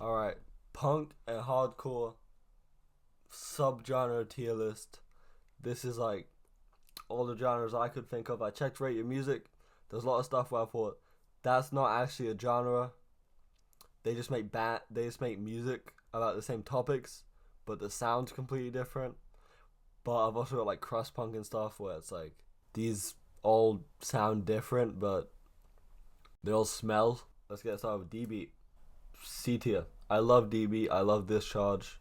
Alright, punk and hardcore subgenre tier list. This is like all the genres I could think of. I checked Rate Your Music. There's a lot of stuff where I thought that's not actually a genre. They just make music about the same topics, but the sound's completely different. But I've also got like crust punk and stuff where it's like these all sound different, but they all smell. Let's get started with D Beat. C tier. I love D Beat. I love Discharge.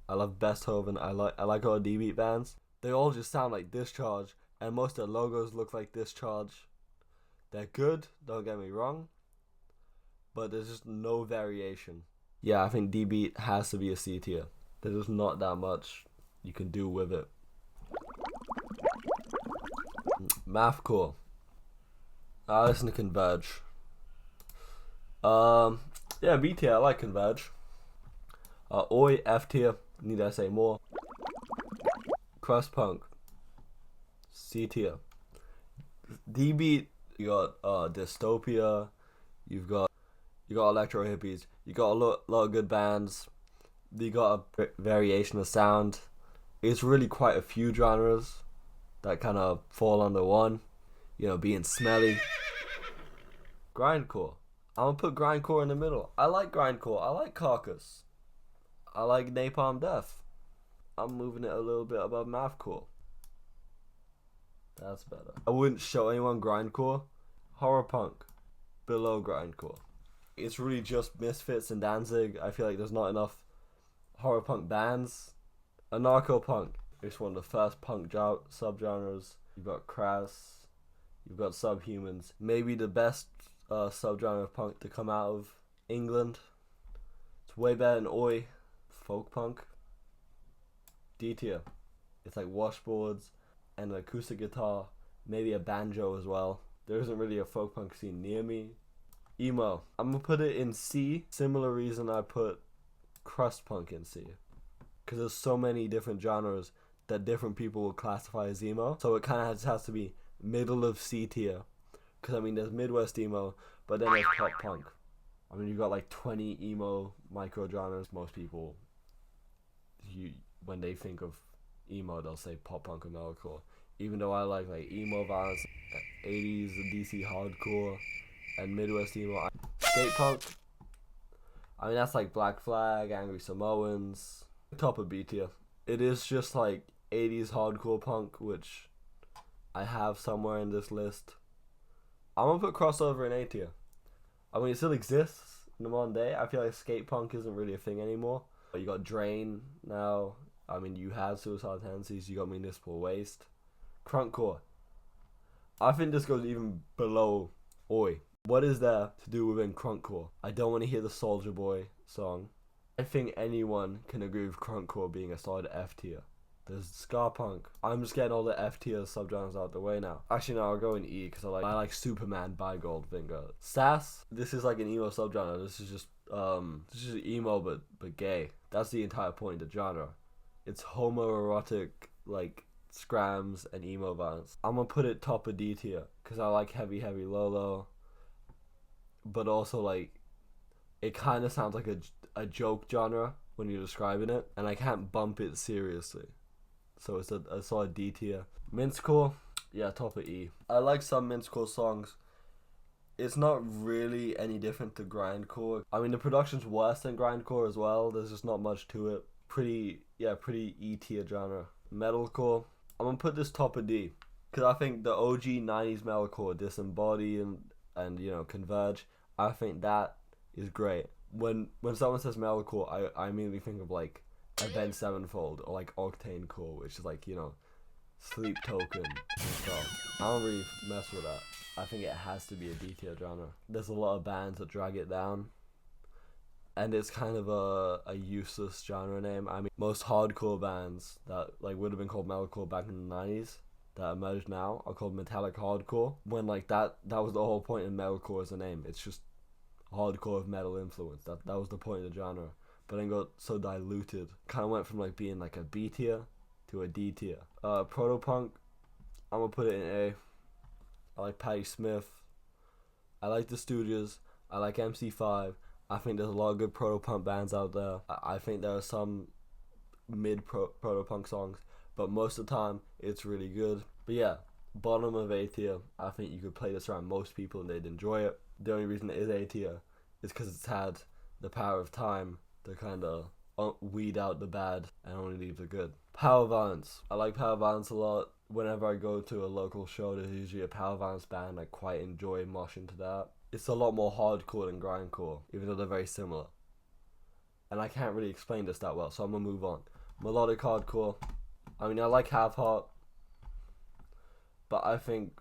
I love Besthoven. I like all D Beat bands. They all just sound like Discharge, and most of their logos look like Discharge. They're good, don't get me wrong, but there's just no variation. Yeah, I think D Beat has to be a C tier. There's just not that much you can do with it. Mathcore. I listen to Converge. Yeah, B tier. I like Converge. Oi, F tier. Need I say more? Crust punk. C tier. D Beat. You got Dystopia. You got electro hippies. You got a lot of good bands. You got a variation of sound. It's really quite a few genres that kind of fall under one. You know, being smelly. Grindcore. I'm gonna put grindcore in the middle. I like grindcore. I like Carcass. I like Napalm Death. I'm moving it a little bit above mathcore. That's better. I wouldn't show anyone grindcore. Horror punk. Below grindcore. It's really just Misfits and Danzig. I feel like there's not enough horror punk bands. Anarcho punk. It's one of the first punk subgenres. You've got Crass. You've got Subhumans. Maybe the best subgenre of punk to come out of England. It's way better than Oi. Folk punk. D tier. It's like washboards and an acoustic guitar. Maybe a banjo as well. There isn't really a folk punk scene near me. Emo. I'm gonna put it in C. Similar reason I put crust punk in C. Because there's so many different genres that different people will classify as emo. So it kind of has to be middle of C tier. Because I mean, there's Midwest emo, but then there's pop punk. I mean, you've got like 20 emo micro genres. Most people, when they think of emo, they'll say pop punk or metalcore. Even though I like emo violence, 80s DC hardcore, and Midwest emo. Skate punk. I mean, that's like Black Flag, Angry Samoans. Top of B tier. It is just like 80s hardcore punk, which I have somewhere in this list. I'm gonna put crossover in A tier. I mean, it still exists in the modern day. I feel like skate punk isn't really a thing anymore. But you got Drain now. I mean, you have Suicidal Tendencies. You got Municipal Waste. Crunkcore. I think this goes even below Oi. What is there to do within Crunkcore? I don't want to hear the Soldier Boy song. I think anyone can agree with Crunkcore being a solid F tier. There's ska punk. I'm just getting all the F tier subgenres out the way now. Actually, no, I'll go in E because I like Superman by Goldfinger. Sass. This is like an emo subgenre. This is just emo but gay. That's the entire point of the genre. It's homoerotic like scrams and emo violence. I'm gonna put it top of D tier because I like Heavy Lolo. But also like it kind of sounds like a joke genre when you're describing it, and I can't bump it seriously. So it's a solid D tier. Mincecore, yeah, top of E. I like some Mincecore songs. It's not really any different to grindcore. I mean, the production's worse than grindcore as well. There's just not much to it. Pretty E tier genre. Metalcore, I'm gonna put this top of D because I think the OG 90s metalcore, Disembody and you know Converge, I think that is great. When someone says metalcore, I immediately think of like Avenged Sevenfold or like Octane Core, which is like, you know, Sleep Token and stuff. I don't really mess with that. I think it has to be a D tier genre. There's a lot of bands that drag it down, and it's kind of a useless genre name. I mean, most hardcore bands that like would have been called metalcore back in the 90s that emerged now are called metallic hardcore. When like that was the whole point in metalcore as a name. It's just hardcore with metal influence. That was the point of the genre. But then got so diluted. Kind of went from like being like a B tier to a D tier. Protopunk, I'm gonna put it in A. I like Patti Smith. I like the Stooges. I like MC5. I think there's a lot of good proto-punk bands out there. I think there are some proto-punk songs, but most of the time it's really good. But yeah, bottom of A tier. I think you could play this around most people and they'd enjoy it. The only reason it is A tier is because it's had the power of time to kind of weed out the bad and only leave the good. Power Violence. I like Power Violence a lot. Whenever I go to a local show, there's usually a Power Violence band. I quite enjoy moshing to that. It's a lot more hardcore than grindcore, even though they're very similar. And I can't really explain this that well, so I'm gonna move on. Melodic hardcore. I mean, I like Half Heart, but I think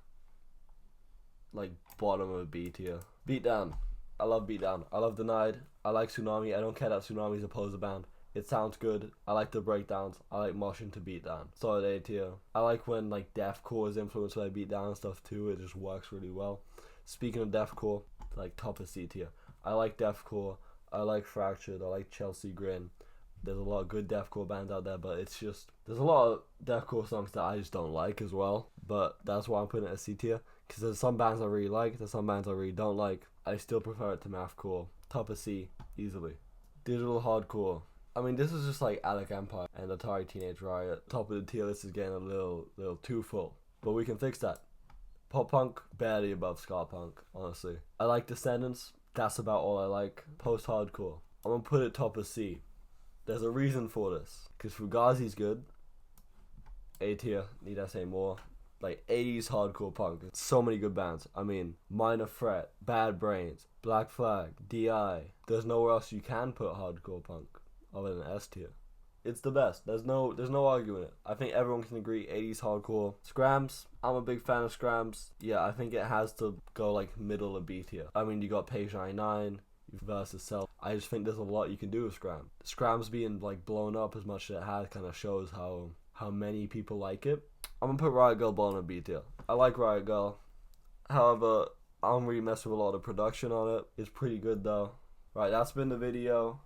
like bottom of B tier. Beatdown. I love Beatdown. I love Denied. I like Tsunami. I don't care that Tsunami's a poser band. It sounds good. I like the breakdowns. I like moshing to Beatdown. Solid A tier. I like when like deathcore is influenced by Beatdown and stuff too. It just works really well. Speaking of deathcore, like top of C tier. I like deathcore. I like Fractured. I like Chelsea Grin. There's a lot of good deathcore bands out there, but it's just there's a lot of deathcore songs that I just don't like as well. But that's why I'm putting it as C tier, because there's some bands I really like, there's some bands I really don't like. I still prefer it to mathcore. Top of C, easily. Digital hardcore. I mean, this is just like Alec Empire and Atari Teenage Riot. Top of the tier list is getting a little too full, but we can fix that. Pop punk, barely above ska punk, honestly. I like Descendants. That's about all I like. Post hardcore. I'm gonna put it top of C. There's a reason for this, because Fugazi's good. A tier, need I say more? Like 80s hardcore punk. So many good bands. I mean, Minor Threat, Bad Brains, Black Flag, DI. There's nowhere else you can put hardcore punk other than S tier. It's the best. There's no arguing it. I think everyone can agree 80s hardcore. Scrams, I'm a big fan of Scrams. Yeah, I think it has to go like middle of B tier. I mean, you got Page 99 versus Self. I just think there's a lot you can do with Scram. Scram's being like blown up as much as it has kind of shows how many people like it. I'm gonna put Riot Girl bottom of B tier. I like Riot Girl. However, I don't really mess with a lot of production on it. It's pretty good though. Right, that's been the video.